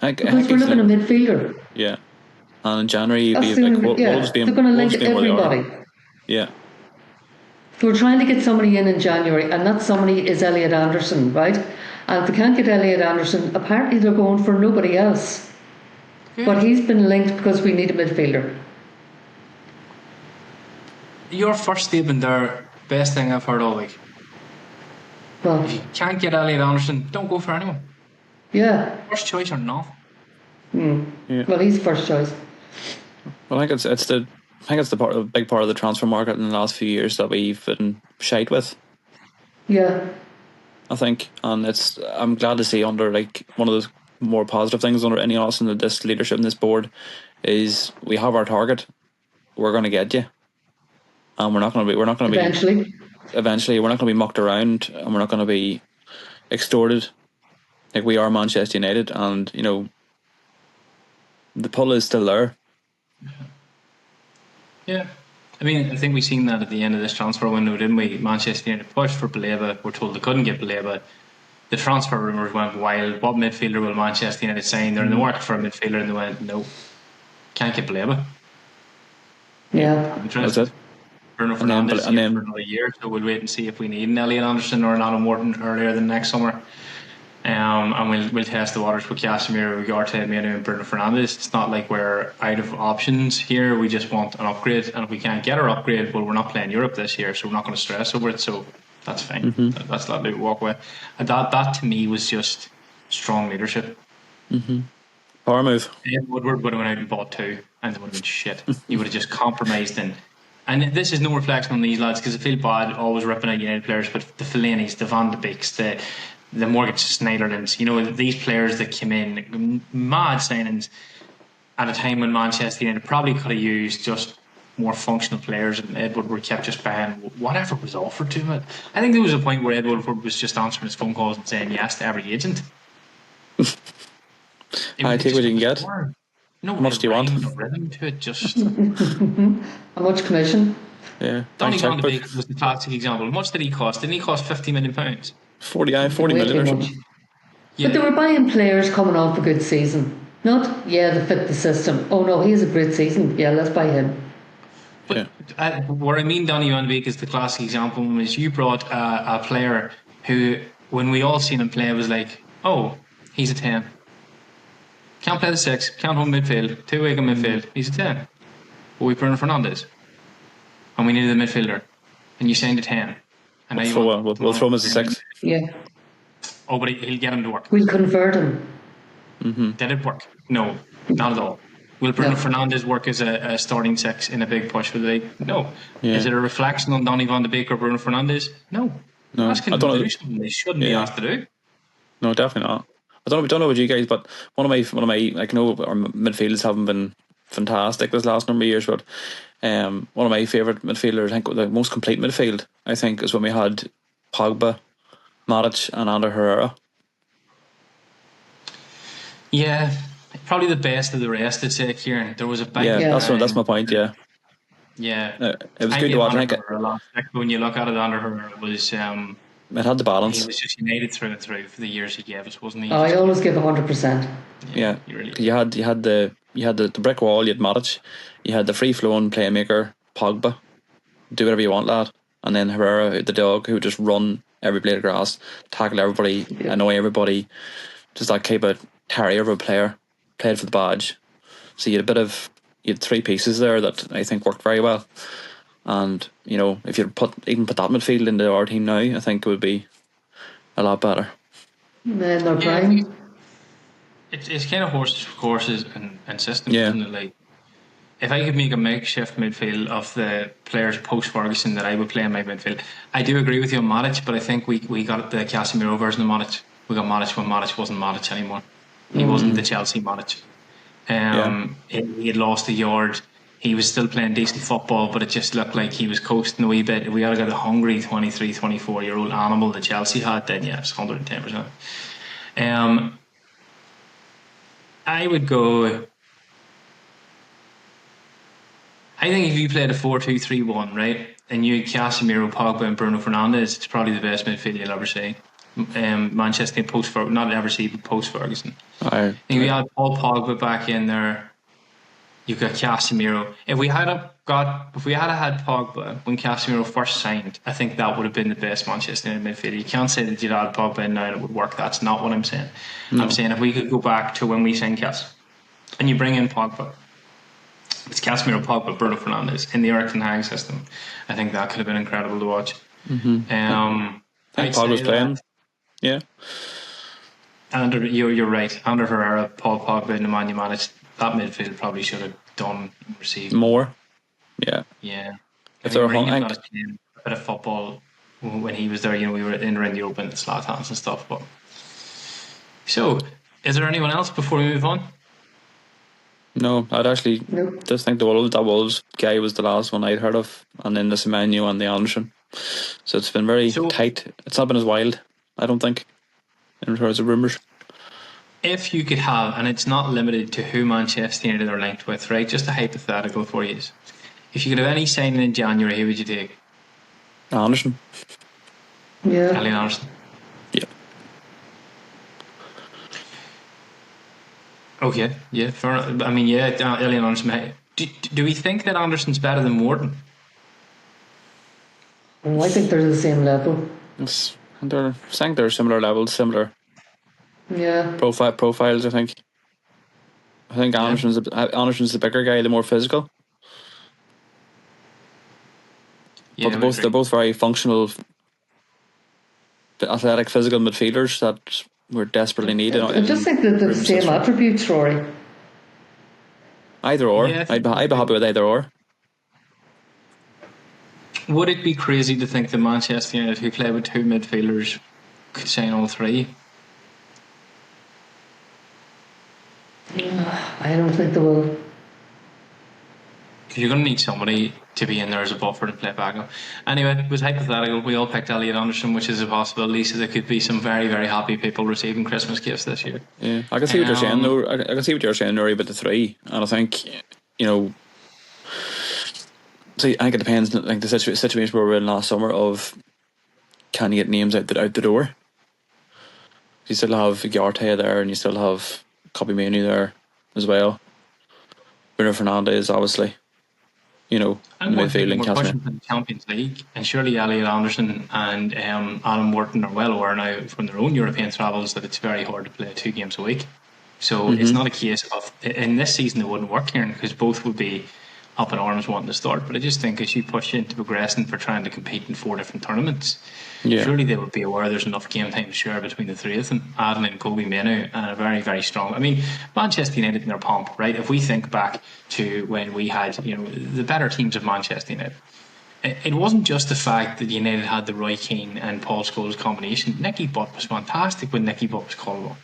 Because we're looking at a midfielder. Yeah. And in January, you'd be like, Wolves being, they're going to link everybody. Yeah. So we're trying to get somebody in January, and that somebody is Elliot Anderson, right? And if they can't get Elliot Anderson, apparently they're going for nobody else. Good. But he's been linked because we need a midfielder. Your first statement there, best thing I've heard all week. Well, if you can't get Elliot Anderson, don't go for anyone. Yeah. First choice or not. Yeah. Well, he's first choice. Well, I think it's the big part of the transfer market in the last few years that we've been shite with. Yeah. I think, and I'm glad to see under like one of those more positive things under Ineos and this leadership in this board is we have our target. We're going to get you, and we're not going to be eventually we're not going to be mucked around, and we're not going to be extorted like we are Manchester United, and you know the pull is still there. Yeah. I mean, I think we've seen that at the end of this transfer window, didn't we? Manchester United pushed for Baleba. We're told they couldn't get Baleba. The transfer rumours went wild. What midfielder will Manchester United sign? They're in the market for a midfielder, and they went, no, can't get Baleba. Yeah. That's it. Bruno Fernandes for another year, so we'll wait and see if we need an Elliot Anderson or an Adam Morton earlier than next summer. And we'll test the waters with Casemiro, Ugarte, Menu and Bruno Fernandes. It's not like we're out of options here. We just want an upgrade, and if we can't get our upgrade, well, we're not playing Europe this year, so we're not going to stress over it. So that's fine. That's that big walk away. And that to me was just strong leadership. Power move. Ed Woodward would have went out and bought two, and it would have been shit. You would have just compromised and this is no reflection on these lads because I feel bad always ripping out United players, but the Fellaini's, the Van de Beeks, the Morgan Schneiderlins, you know, these players that came in, mad signings at a time when Manchester United probably could have used just more functional players, and Ed Woodward kept just buying whatever was offered to him. I think there was a point where Ed Woodward was just answering his phone calls and saying yes to every agent. I take what you can get. No, how much do you want? No rhythm to it, just how much commission? Yeah, Donny Van de Beek was the classic example. How much did he cost? Didn't he cost £50 million? 40 million or something. Yeah. But they were buying players coming off a good season. Not, they fit the system. Oh no, he has a great season. Yeah, let's buy him. But what I mean, Donny Van de Beek is the classic example. Is you brought a player who, when we all seen him play, was like, oh, he's a 10. Can't play the 6, can't hold midfield, two-way midfield. He's a 10. But we Bruno Fernandes, and we needed a midfielder, and you signed a 10. And we'll throw him as a 6. Yeah. Oh, but he'll get him to work. We'll convert him. Did it work? No, not at all. Will Bruno Fernandes work as a starting six in a big push for the league? No. Yeah. Is it a reflection on Donny van de Beek or Bruno Fernandes? No. No, Asking I them don't to know. do something they shouldn't be Yeah. asked to do. No, definitely not. I don't know about you guys, but one of my like, I know our midfielders haven't been fantastic this last number of years, but one of my favourite midfielders, I think the most complete midfield, I think, is when we had Pogba, Matic and Ander Herrera. Yeah, probably the best of the rest, I'd say, Kieran. There was a big... Yeah, that's my point, yeah. Yeah. It was good to watch. I think when you look at it, Ander Herrera was... it had the balance. He was just United through and through for the years he gave us, wasn't he? I always give 100%. Yeah, really you had the brick wall. You had Matic, you had the free flowing playmaker Pogba, do whatever you want, lad, and then Herrera, the dog, who would just run every blade of grass, tackle everybody, annoy everybody, just that type of terrier of a player, played for the badge. So you had three pieces there that I think worked very well. And if you put that midfield into our team now, I think it would be a lot better. Then they're prime. It's kind of horses for courses and systems, Yeah. isn't it? Like, if I could make a makeshift midfield of the players post Ferguson that I would play in my midfield, I do agree with you on Matic, but I think we got the Casemiro version of Matic. We got Matic when Matic wasn't Matic anymore. He wasn't the Chelsea Matic. He had lost a yard. He was still playing decent football, but it just looked like he was coasting a wee bit. If we had got a hungry 23, 24-year-old animal that Chelsea had, then yeah, it's 110%. I would go... I think if you played a 4-2-3-1, right, and you had Casemiro, Pogba and Bruno Fernandes, it's probably the best midfield you'll ever see. Manchester post-Ferguson, not ever see, but post-Ferguson. I think we had Paul Pogba back in there. You've got Casemiro. If we had had Pogba when Casemiro first signed, I think that would have been the best Manchester United midfield. You can't say that you'd add Pogba in now and it would work. That's not what I'm saying. No. I'm saying if we could go back to when we signed Cas and you bring in Pogba, it's Casemiro, Pogba, Bruno Fernandes in the Eric Ten Hag system, I think that could have been incredible to watch. I think Pogba's playing. Yeah. And you're right. Ander Herrera, Paul Pogba, and Nemanja Matic, that midfield probably should have received more. Yeah. Yeah. If they were playing a bit of football when he was there, we were in around the open, slat hands and stuff. But so, is there anyone else before we move on? No, I'd actually just think that Wolves guy was the last one I'd heard of, and then the Semenyo and the Anderson. So it's been very tight. It's not been as wild, I don't think, in terms of rumours. If you could have, and it's not limited to who Manchester United are linked with, right? Just a hypothetical for you. If you could have any signing in January, who would you take? Anderson. Yeah. Elliot Anderson. Yeah. Okay. Yeah. Fair enough. I mean, yeah, Elliot Anderson. Do we think that Anderson's better than Morton? I think they're the same level. They're saying they're similar levels, similar. Yeah. Profiles, I think. Anderson's the bigger guy, the more physical. Yeah, but they're both very functional, athletic, physical midfielders that we're desperately needed. I just think that the same attributes, Rory. Either or. Yeah, I'd be happy with either or. Would it be crazy to think that Manchester United, who play with two midfielders, could sign all three? I don't think they will. Because you're going to need somebody to be in there as a buffer to play back up. Anyway, it was hypothetical. We all picked Elliot Anderson, which is a possibility, so there could be some very, very happy people receiving Christmas gifts this year. Yeah, I can see what you're saying, though. I can see what you're saying, Rory, about the three. And I think, see, I think it depends, like the situation we were in last summer of can you get names out the door? You still have Garte there, and you still have Kobbie Mainoo there as well. Bruno Fernandes, obviously. In the midfield and pushing for the Champions League, and surely Elliot Anderson and Adam Wharton are well aware now from their own European travels that it's very hard to play 2 games a week. So it's not a case of in this season it wouldn't work here because both would be up in arms wanting to start. But I just think as you push into progressing for trying to compete in 4 different tournaments, surely they would be aware there's enough game time to share between the 3 of them, adding in Kobe Manu and a very, very strong. I mean, Manchester United in their pomp, right? If we think back to when we had, the better teams of Manchester United, it wasn't just the fact that United had the Roy Keane and Paul Scholes combination. Nicky Butt was fantastic when Nicky Butt was called on.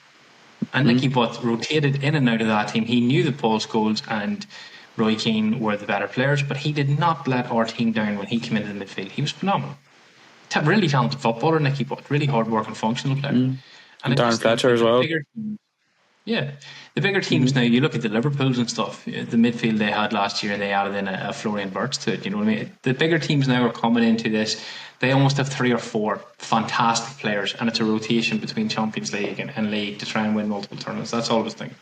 And Nicky Butt rotated in and out of that team. He knew that Paul Scholes and Roy Keane were the better players, but he did not let our team down when he came into the midfield. He was phenomenal. Really talented footballer, Nicky Butt. Really hard-working, functional player. And Darren Fletcher as well. The bigger teams now, you look at the Liverpools and stuff, the midfield they had last year, and they added in a Florian Wirtz to it, you know what I mean? The bigger teams now are coming into this, they almost have 3 or 4 fantastic players, and it's a rotation between Champions League and League to try and win multiple tournaments. That's all I was thinking.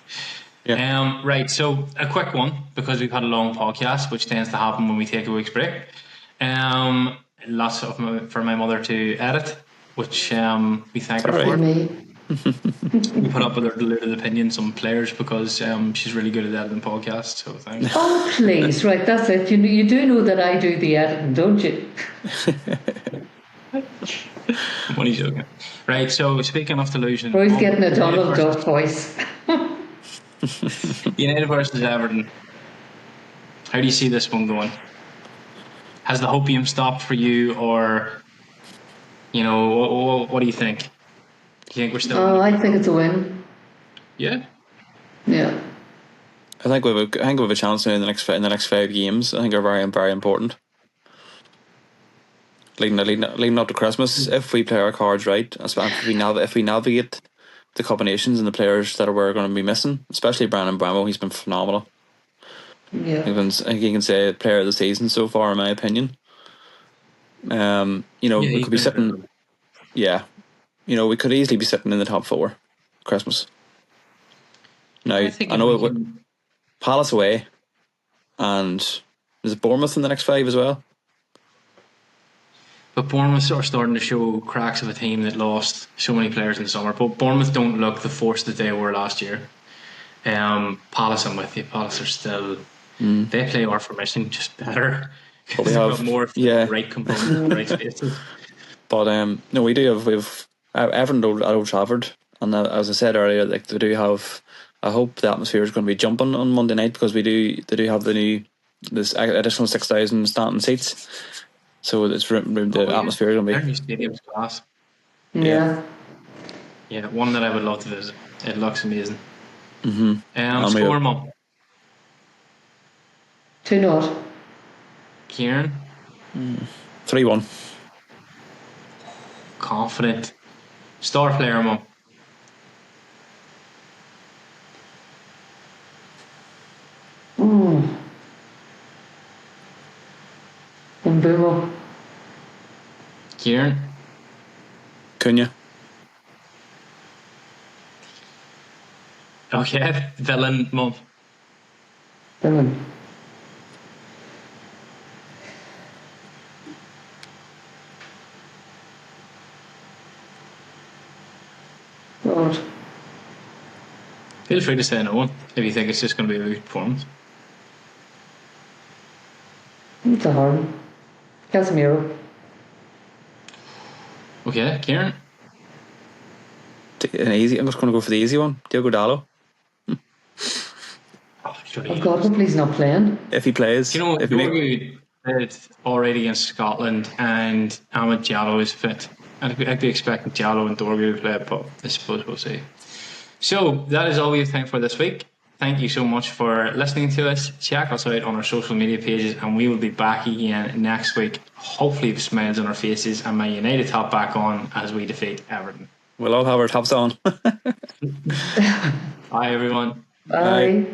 Right, so a quick one, because we've had a long podcast, which tends to happen when we take a week's break. Lots for my mother to edit, which we thank her for. We put up with her deluded opinions on players because she's really good at editing podcasts. So thanks. Oh please, right? That's it. You do know that I do the editing, don't you? I'm only joking. Right. So speaking of delusion, Roy's getting a Donald Duck voice. United versus Everton. How do you see this one going? Has the hopium stopped for you, or what do you think? Do you think we're still? Oh, I think it's a win. Yeah. Yeah. I think we have a chance now in the next 5 games. I think are very, very important. Leading up to Christmas, if we play our cards right, if we navigate the combinations and the players that we're going to be missing, especially Brandon Bramo, he's been phenomenal. Yeah. I think you can say player of the season so far, in my opinion. We could be sitting. Yeah. We could easily be sitting in the top 4 Christmas. Now, I know it would Palace away, and is it Bournemouth in the next 5 as well? But Bournemouth are starting to show cracks of a team that lost so many players in the summer. But Bournemouth don't look the force that they were last year. Palace, I'm with you. Palace are still... They play our formation just better. But we have more of the right components in the right spaces. But no, we have Everton at Old Trafford, and as I said earlier, they do have. I hope the atmosphere is going to be jumping on Monday night, because they do have this additional 6,000 standing seats, so it's the atmosphere is going to be. Their new stadium's class. Yeah. Yeah, one that I would love to visit. It looks amazing. Score, Mum. 2-0. Kieran. 3-1. Confident. Star player, Mum. Mbumo. Kieran. Cunha. Okay. Villain, Mum. Villain. God. Feel free to say no one if you think it's just going to be a weak performance. It's a hard one. Casemiro. Okay, Kieran. I'm just going to go for the easy one. Diogo Dallo. Oh God, hopefully he's not playing. If he plays. Dorgu played already against Scotland, and Ahmed Diallo is fit. I'd be expecting Diallo and Dorgu to play, but I suppose we'll see. So that is all we have time for this week. Thank you so much for listening to us. Check us out on our social media pages, and we will be back again next week, hopefully with smiles on our faces and my United top back on as we defeat Everton. We'll all have our tops on. Bye everyone. Bye.